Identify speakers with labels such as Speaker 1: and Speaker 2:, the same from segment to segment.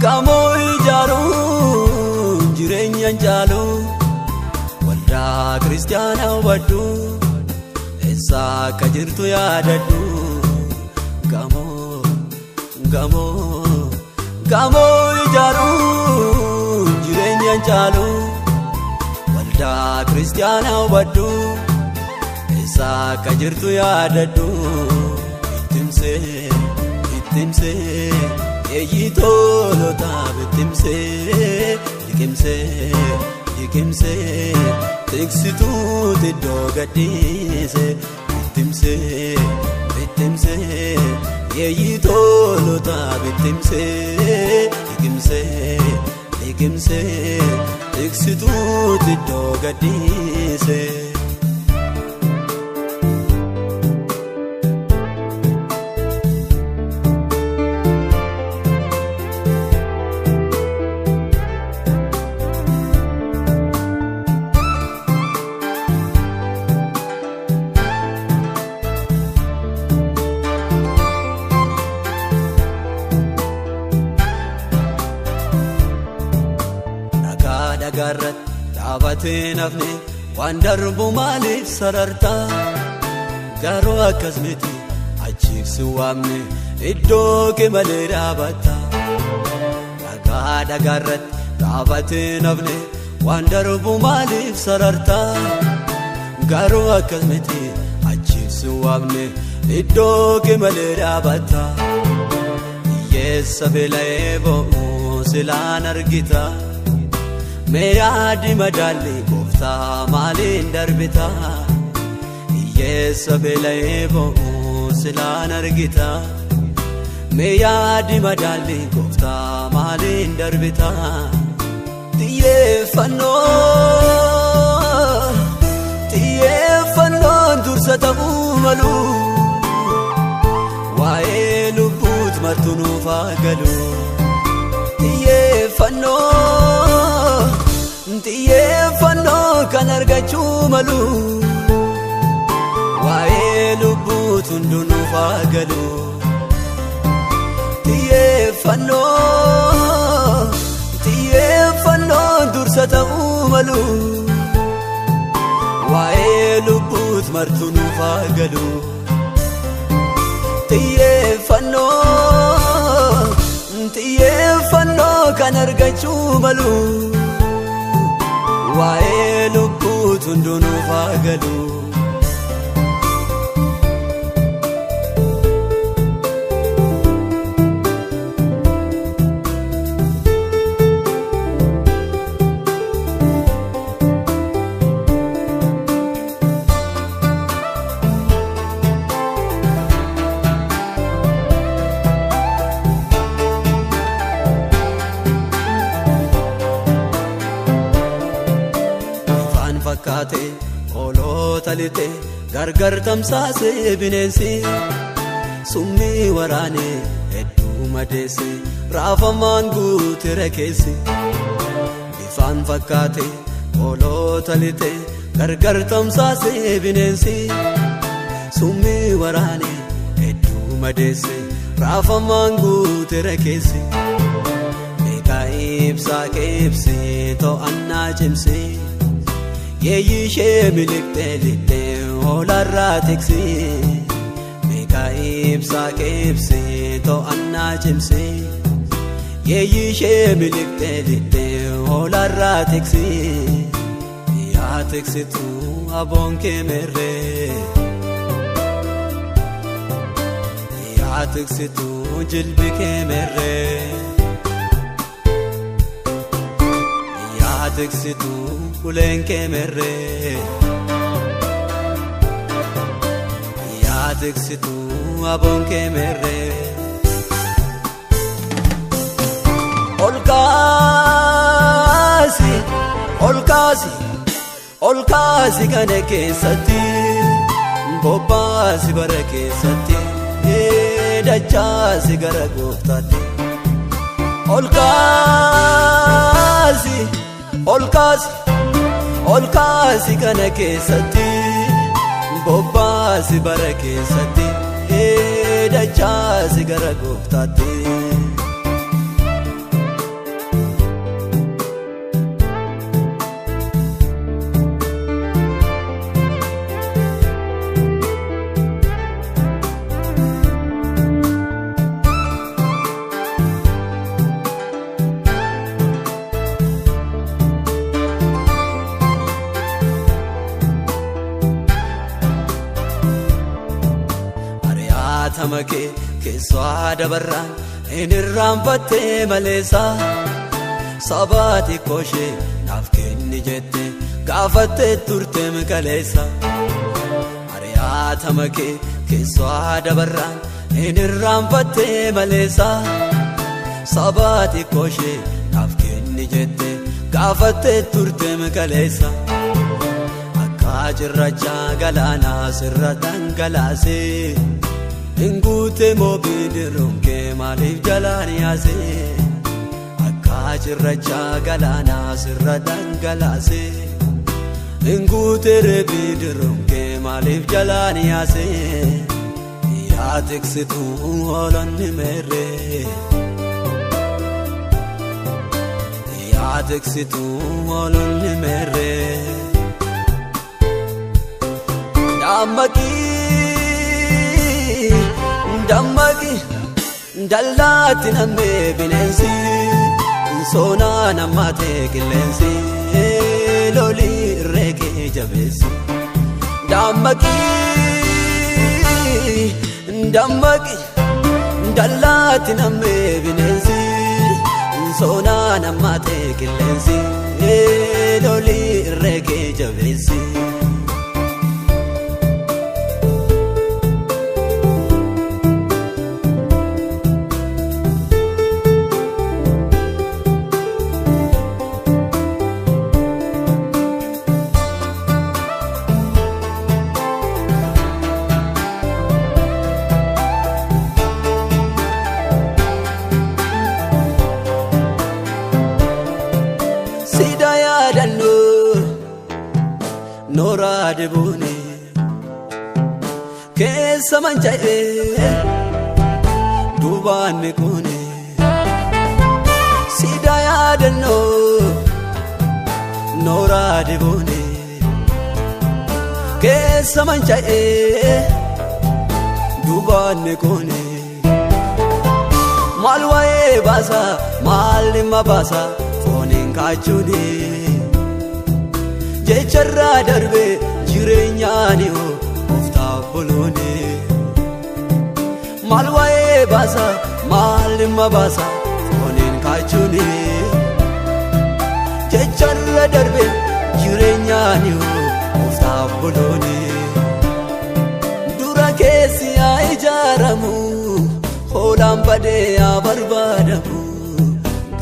Speaker 1: gamoo ijaaruun jireenyaan jaalu waldaa kiristaanaa waddu eessa akka jirtu yaadadhu gamoo ijaaruun jireenyaan jaalu waldaa kiristaanaa waddu eessa akka jirtu yaadadhu ittimsee eeyitolota liqimsee tiksituu tiddoo gadhiise bittimsee eeyitolota liqimsee tiksituu tiddoo gadhiise. Garrat dhaabatee nafne waan darbu maaliif sararta garuu akkas miti achiifsi waamne iddoo kee malee dhaabata garrat dhaabatee nafne waan darbu maaliif sararta garuu akkas miti achiifsi waamne iddoo kee malee dhaabata hiyyeessa beela'ee bo'u silaan argita. Meeyyaadi madaalli gooftaa maaliin darbita hiyyeessa beela'ee bo'u silaan argita meeyyaadi madaalli gooftaa maaliin darbita xiyyeeffannoon dursa ta'uu malu waa'ee lubbuut martuu nuuf haa galu xiyyeeffannoo kan argachuu malu waa'ee lubbuut hunduu nuuf haa galu xiyyeeffannoon dursa ta'uu malu waa'ee lubbuut martuu nuuf haa galu xiyyeeffannoo kan argachuu malu waa'ee lubbuut hunduu nuuf haa galu. Fakkaate hoolota lixee gargar tamsaasee bineensi summii waraanee hedduu madeesse raafamaan guutere keessi bifaan fakkaate hoolota lixee gargar tamsaasee bineensi summii waraanee hedduu madeesse raafamaan guutere keessi meeqa ibsaa qeebsee to'annaa cimsee yeeyishee miliqxee hoolarraa tiksi meeqa ibsaa qeebsee to'annaa cimsee yeeyishee miliqxee hoolarraa tiksi yaa tiksituu aboon kee merree yaa tiksituu jilbi kee merree yaa tiksituu uleen kee merree yaa tiksituu aboon kee merree ol kaasi kana keessatti bobbaasi bara keessatti dachaasi gara gooftaatti ol kaasi kana keessatti bobbaasi bara keessatti dachaa si gara gooftaatti. Tamake keessaa dabarraan inirraanfattee maleessa sabaati koshee naaf kenni jette gaafattee turte mikaleessa. Tamake keessaa dabarraan inirraanfattee maleessa sabaati koshee naaf kenni jette gaafattee turte mikaleessa. Akka cirrachaa galaanaa sirra dhangalaasee Ingute mobidirum ke malif jalani ase. Akka cirrachaa galaanaa sirra dhangalaase. Ingute rebidirum ke malif jalani ase. Yaa tiksitu hoolonni merre. Yaa tiksitu hoolonni merre. Dammaqi dallaatti nammee bineensi soonaa nammaatee qilleensi lolii irreekee jabeessi. Dammaqi dallaatti nammee bineensi soonaa nammaatee qilleensi lolii irreekee jabeessi. Nora de bone keessa mancha'ee duubaan kune sida yaadannoo. Nora de bone keessa mancha'ee duubaan kune maal waa'ee baasa maal dhimma baasa fooniin kaachuuni. Jecharraa darbe jireenyaani oftaaf boloone. Maal waa'ee baasa maal dhimma baasa fooniin kaachuuni. Jecharraa darbe jireenyaani oftaaf boloone. Dura keessi haa ijaaramu hoolaan badee haa barbaadamu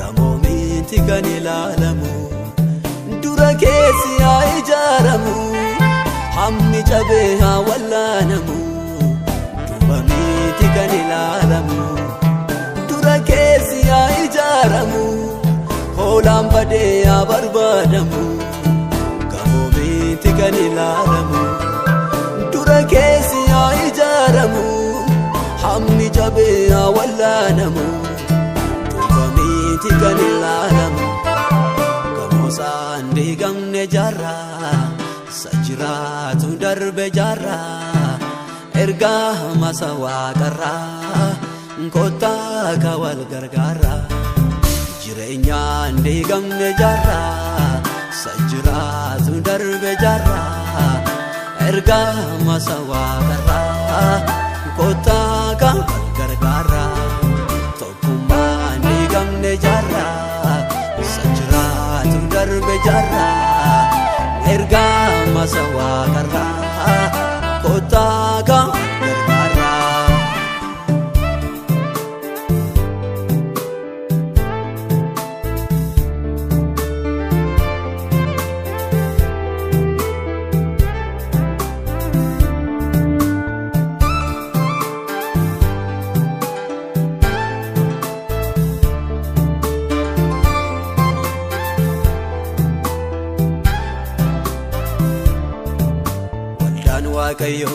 Speaker 1: gamoo miti kan ilaalamu. Dura keessi haa ijaaramu hammi cabee haa wallaanamu duuba miti kan ilaalamu. Dura keessi haa ijaaramu hoolaan badee haa barbaadamu gamoo miti kan ilaalamu. Dura keessi haa ijaaramu hammi cabee haa wallaanamu duuba miti kan ilaalamu. Sandi gamne jarra sajiraatu darbe jarra erga masa waaqarra nkota ka wal gargaara. Jireenya ndi gamne jarra sajiraatu darbe jarra erga masa waaqarra nkota ka wal gargaara. Tokkummaa ndi gamne jarra darbe jarra erga masa waaqarra kota ka gargaara. Waaqayyo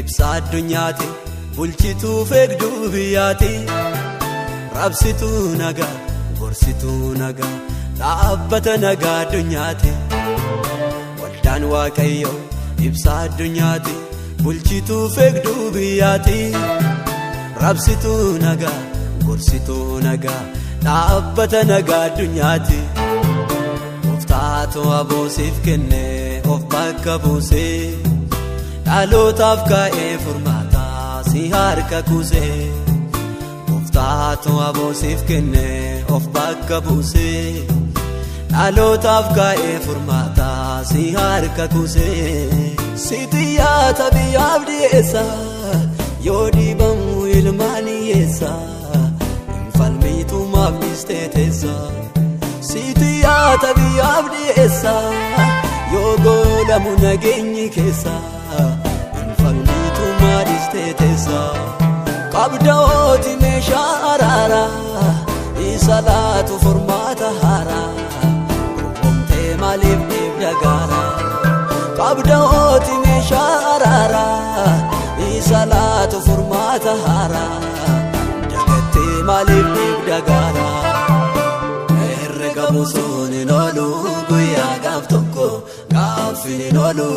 Speaker 1: ibsa addunyaati bulchituu feegduu biyyaati rabsituu nagaa gorsituu nagaa dhaabbata nagaa addunyaati waldaan waaqayyoo ibsaa addunyaati bulchituu feegduu biyyaati rabsituu nagaa gorsituu nagaa dhaabbata nagaa addunyaati Muftaatu aboosiif kennee of bakka buusee dhalootaaf kaa'ee furmaataa si harka kuusee Muftaatu aboosiif kennee of bakka buusee dhalootaaf kaa'ee furmaataa si harka kuusee si xiyyaata biyyaaf dhiyeessa yoo dhiibamu ilmaan hiyyeessa falmiitumaaf dhiistee teessa si xiyyaata biyyaaf dhiyeessa yoo goolamu nageenyi keessa falmiitumaa dhiistee teessa qabda ooti meeshaa araaraa isa laatu furmaata haaraa gurgurtee maaliif dhiibda gaaraa qabda ooti meeshaa araaraa isa laatu furmaata haaraa dagattee maaliif dhiibda gaaraa herrega buusuun hin oolu guyyaa gaaf tokko gaaffiin hin oolu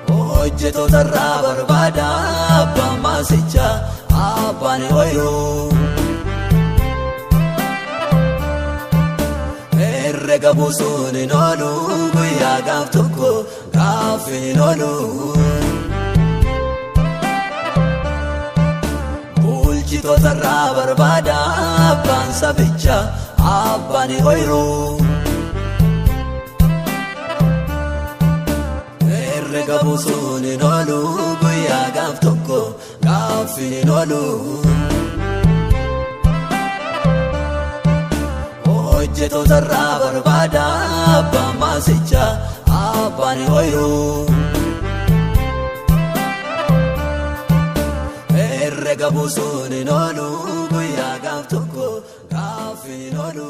Speaker 1: hojjetoota irraa barbaada abbaan maasichaa abbaan ooyiruu herrega buusuun hin oolu guyyaa gaaf tokko gaaffiin hin oolu bulchitoota irraa barbaada abbaan sabichaa abbaan ooyiruu herrega buusuun hin oolu guyyaa gaaf tokko gaaffiin hin oolu hojjetoota irraa barbaada abbaan maasichaa abbaan ooyiruu herrega buusuun hin oolu guyyaa gaaf tokko gaaffiin hin oolu